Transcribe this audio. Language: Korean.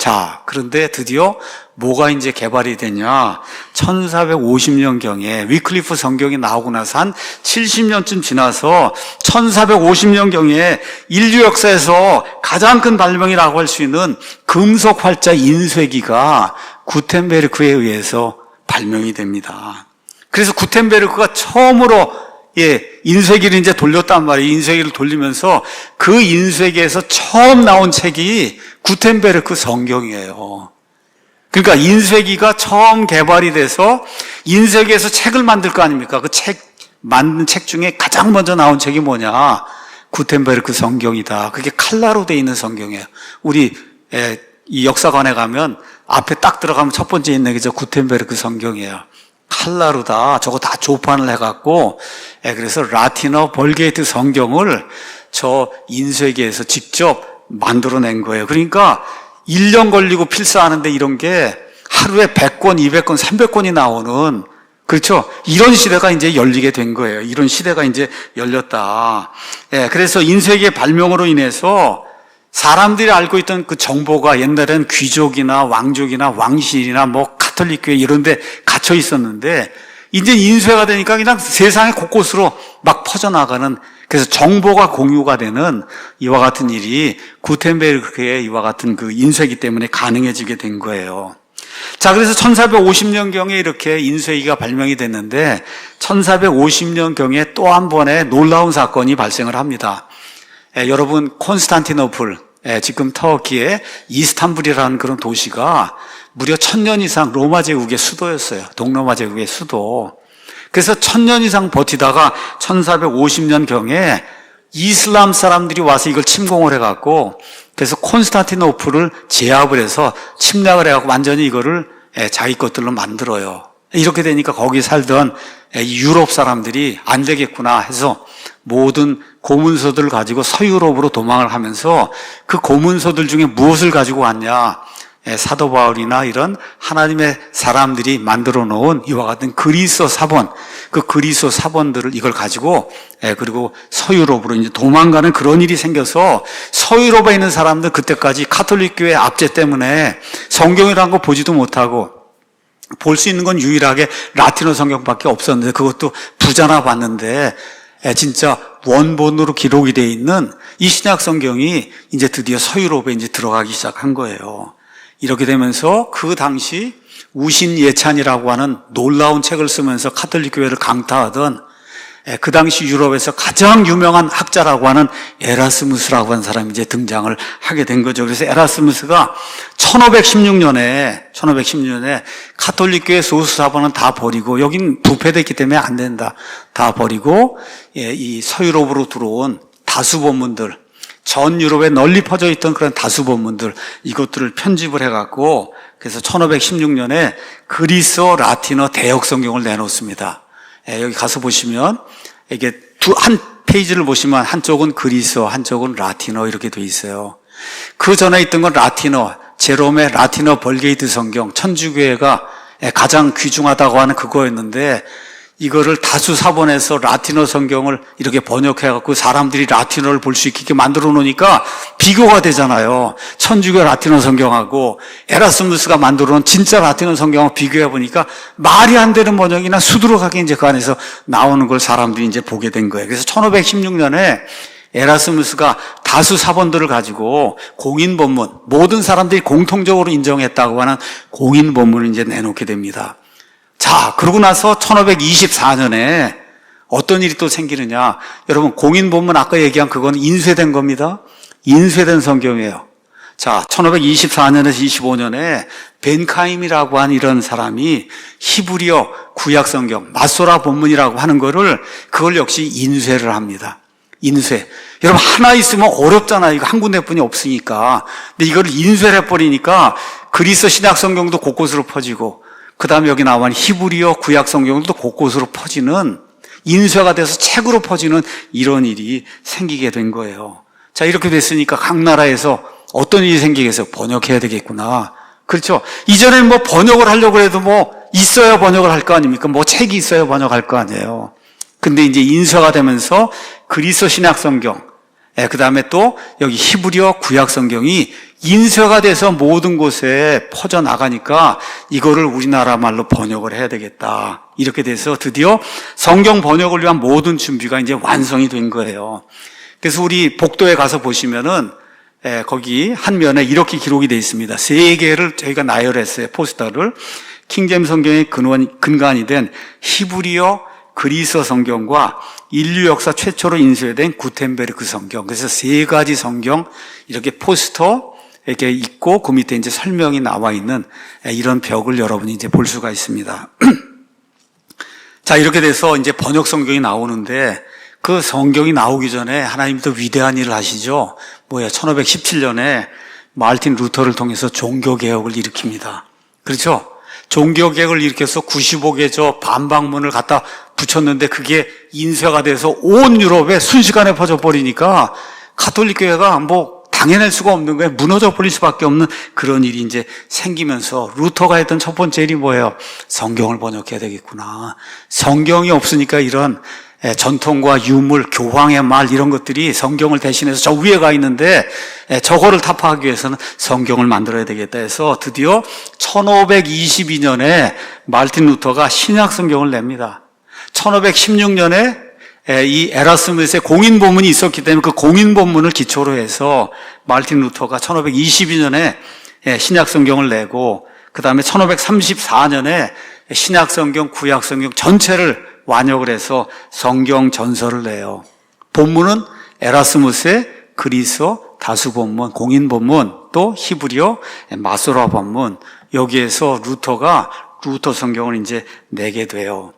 자, 그런데 드디어 뭐가 이제 개발이 되냐? 1450년경에 위클리프 성경이 나오고 나서 한 70년쯤 지나서 1450년경에 인류 역사에서 가장 큰 발명이라고 할 수 있는 금속 활자 인쇄기가 구텐베르크에 의해서 발명이 됩니다. 그래서 구텐베르크가 처음으로 인쇄기를 이제 돌렸단 말이에요. 인쇄기를 돌리면서 그 인쇄기에서 처음 나온 책이 구텐베르크 성경이에요. 그러니까 인쇄기가 처음 개발이 돼서 인쇄기에서 책을 만들 거 아닙니까? 그 만든 책 중에 가장 먼저 나온 책이 뭐냐? 구텐베르크 성경이다. 그게 칼라로 돼 있는 성경이에요. 우리 이 역사관에 가면 앞에 딱 들어가면 첫 번째 있는 게 저 구텐베르크 성경이에요. 칼라루다. 저거 다 조판을 해갖고, 그래서 라틴어 벌게이트 성경을 저 인쇄기에서 직접 만들어낸 거예요. 그러니까 1년 걸리고 필사하는데 이런 게 하루에 100권, 200권, 300권이 나오는, 그렇죠? 이런 시대가 이제 열리게 된 거예요. 이런 시대가 이제 열렸다. 그래서 인쇄기의 발명으로 인해서 사람들이 알고 있던 그 정보가 옛날엔 귀족이나 왕족이나 왕실이나 뭐 가톨릭 교회 이런 데 갇혀 있었는데 이제 인쇄가 되니까 그냥 세상의 곳곳으로 막 퍼져나가는, 그래서 정보가 공유가 되는 이와 같은 일이 구텐베르크의 이와 같은 그 인쇄기 때문에 가능해지게 된 거예요. 자, 그래서 1450년경에 이렇게 인쇄기가 발명이 됐는데 1450년경에 또 한 번의 놀라운 사건이 발생을 합니다. 여러분, 콘스탄티노플, 지금 터키의 이스탄불이라는 그런 도시가 무려 1000년 이상 로마 제국의 수도였어요. 동로마 제국의 수도. 그래서 1000년 이상 버티다가 1450년경에 이슬람 사람들이 와서 이걸 침공을 해갖고, 그래서 콘스탄티노플을 제압을 해서 침략을 해갖고 완전히 이거를 자기 것들로 만들어요. 이렇게 되니까 거기 살던 유럽 사람들이 안 되겠구나 해서 모든 고문서들을 가지고 서유럽으로 도망을 하면서 그 고문서들 중에 무엇을 가지고 왔냐? 사도 바울이나 이런 하나님의 사람들이 만들어 놓은 이와 같은 그리스 사본, 그 그리스 사본들을 이걸 가지고 그리고 서유럽으로 이제 도망가는 그런 일이 생겨서 서유럽에 있는 사람들 그때까지 가톨릭 교회 압제 때문에 성경이라는 거 보지도 못하고 볼 수 있는 건 유일하게 라틴어 성경밖에 없었는데 그것도 부자나 봤는데 진짜 원본으로 기록이 되어 있는 이 신약 성경이 이제 드디어 서유럽에 이제 들어가기 시작한 거예요. 이렇게 되면서 그 당시 우신예찬이라고 하는 놀라운 책을 쓰면서 가톨릭 교회를 강타하던 그 당시 유럽에서 가장 유명한 학자라고 하는 에라스무스라고 하는 사람이 이제 등장을 하게 된 거죠. 그래서 에라스무스가 1516년에 가톨릭 교회 소수 사본은 다 버리고, 여긴 부패됐기 때문에 안 된다, 다 버리고 이 서유럽으로 들어온 다수 본문들, 전 유럽에 널리 퍼져 있던 그런 다수 본문들, 이것들을 편집을 해갖고 그래서 1516년에 그리스어 라틴어 대역 성경을 내놓습니다. 여기 가서 보시면 이게 한 페이지를 보시면 한쪽은 그리스어, 한쪽은 라틴어 이렇게 돼 있어요. 그 전에 있던 건 라틴어, 제롬의 라틴어 벌게이트 성경, 천주교회가 가장 귀중하다고 하는 그거였는데 이거를 다수 사본해서 라틴어 성경을 이렇게 번역해갖고 사람들이 라틴어를 볼 수 있게 만들어 놓으니까 비교가 되잖아요. 천주교 라틴어 성경하고 에라스무스가 만들어 놓은 진짜 라틴어 성경하고 비교해 보니까 말이 안 되는 번역이나 수두룩하게 이제 그 안에서 나오는 걸 사람들이 이제 보게 된 거예요. 그래서 1516년에 에라스무스가 다수 사본들을 가지고 공인 본문, 모든 사람들이 공통적으로 인정했다고 하는 공인 본문을 이제 내놓게 됩니다. 자, 그러고 나서 1524년에 어떤 일이 또 생기느냐. 여러분, 공인 본문 아까 얘기한 그건 인쇄된 겁니다. 인쇄된 성경이에요. 자, 1524년에서 25년에 벤카임이라고 한 이런 사람이 히브리어 구약 성경, 마소라 본문이라고 하는 거를 그걸 역시 인쇄를 합니다. 인쇄. 여러분, 하나 있으면 어렵잖아요. 이거 한 군데뿐이 없으니까. 근데 이거를 인쇄를 해버리니까 그리스 신약 성경도 곳곳으로 퍼지고, 그 다음에 여기 나와 있는 히브리어 구약 성경도 곳곳으로 퍼지는, 인쇄가 돼서 책으로 퍼지는 이런 일이 생기게 된 거예요. 자, 이렇게 됐으니까 각 나라에서 어떤 일이 생기겠어요? 번역해야 되겠구나. 그렇죠? 이전에는 뭐 번역을 하려고 해도 뭐 있어야 번역을 할 거 아닙니까? 뭐 책이 있어야 번역할 거 아니에요. 근데 이제 인쇄가 되면서 그리스 신약 성경, 그 다음에 또 여기 히브리어 구약 성경이 인쇄가 돼서 모든 곳에 퍼져나가니까 이거를 우리나라 말로 번역을 해야 되겠다. 이렇게 돼서 드디어 성경 번역을 위한 모든 준비가 이제 완성이 된 거예요. 그래서 우리 복도에 가서 보시면은 거기 한 면에 이렇게 기록이 되어 있습니다. 3개를 저희가 나열했어요. 포스터를. 킹제임스 성경의 근간이 된 히브리어 그리스어 성경과 인류 역사 최초로 인쇄된 구텐베르크 성경. 그래서 3가지 성경 이렇게 포스터 이렇게 있고 그 밑에 이제 설명이 나와 있는 이런 벽을 여러분이 이제 볼 수가 있습니다. 자, 이렇게 돼서 이제 번역 성경이 나오는데 그 성경이 나오기 전에 하나님이 또 위대한 일을 하시죠. 1517년에 마르틴 루터를 통해서 종교개혁을 일으킵니다. 그렇죠? 종교개혁을 일으켜서 95개 저 반박문을 갖다 붙였는데 그게 인쇄가 돼서 온 유럽에 순식간에 퍼져버리니까 가톨릭 교회가 당해낼 수가 없는 거예요. 무너져 버릴 수밖에 없는 그런 일이 이제 생기면서 루터가 했던 첫 번째 일이 뭐예요? 성경을 번역해야 되겠구나. 성경이 없으니까 이런 전통과 유물, 교황의 말 이런 것들이 성경을 대신해서 저 위에 가 있는데 저거를 타파하기 위해서는 성경을 만들어야 되겠다 해서 드디어 1522년에 마르틴 루터가 신약 성경을 냅니다. 1516년에 이 에라스무스의 공인본문이 있었기 때문에 그 공인본문을 기초로 해서 마르틴 루터가 1522년에 신약성경을 내고 그 다음에 1534년에 신약성경, 구약성경 전체를 완역을 해서 성경 전서를 내요. 본문은 에라스무스의 그리스어 다수본문, 공인본문, 또 히브리어 마소라 본문, 여기에서 루터가 루터 성경을 이제 내게 돼요.